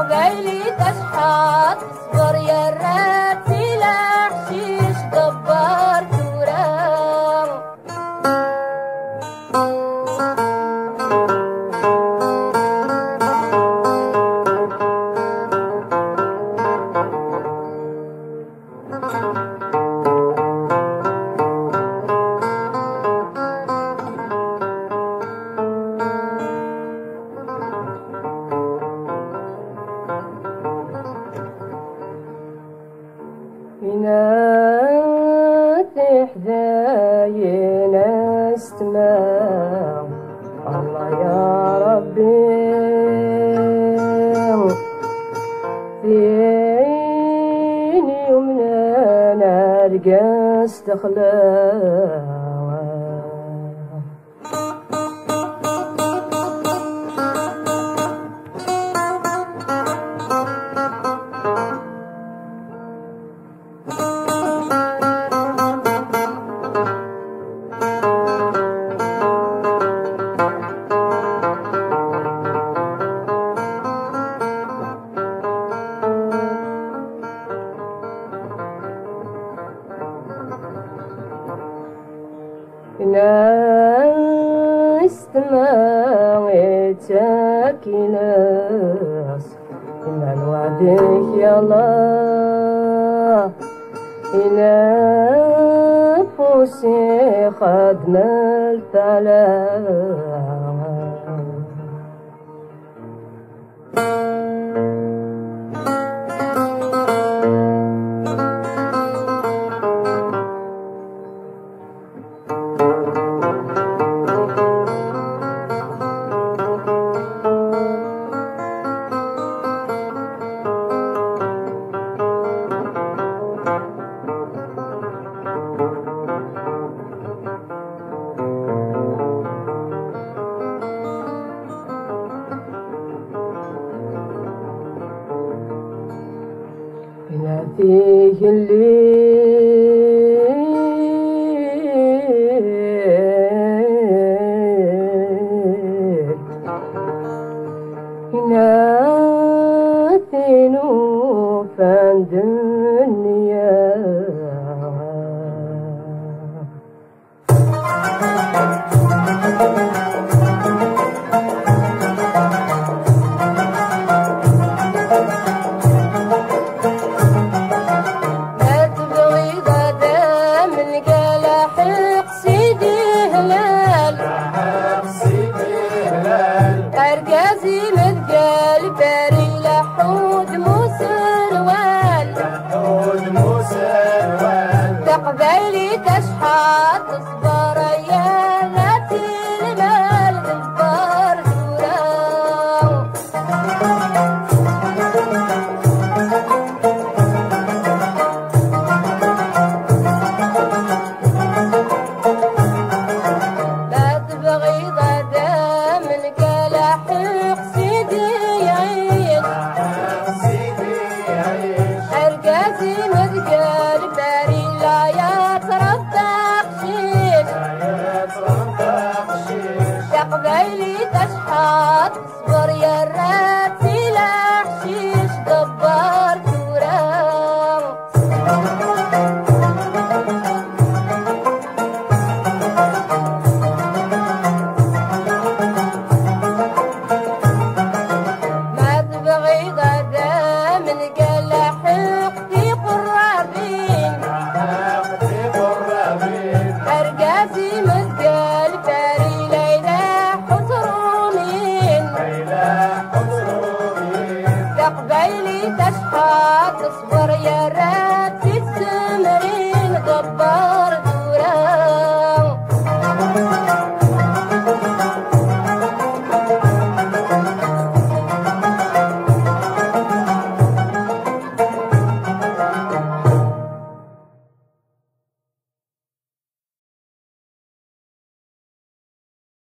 قبيلي تشحط اصبر يا الراتي لا حشيش دبر تورام. ناتي حداينا استماع الله يا ربي فيني يمنا نلقى استخلاء ناس تماويتك ناس إن وعدك يا الله إلى فوسي خدمت على فيه الليل يناثنو فند الدنيا قبيلي تشحط اصبر يا ناتي المال دبر دوراو. لا تبغي غدا من كلاحق سيدي يعيش ارقاسي مذقال باري لا قبيلي تشحط اصبر يا الراتي لا حشيش دبر تورام. ما تبغي غدا من قلاحق في قرابين ارقاسي مذقال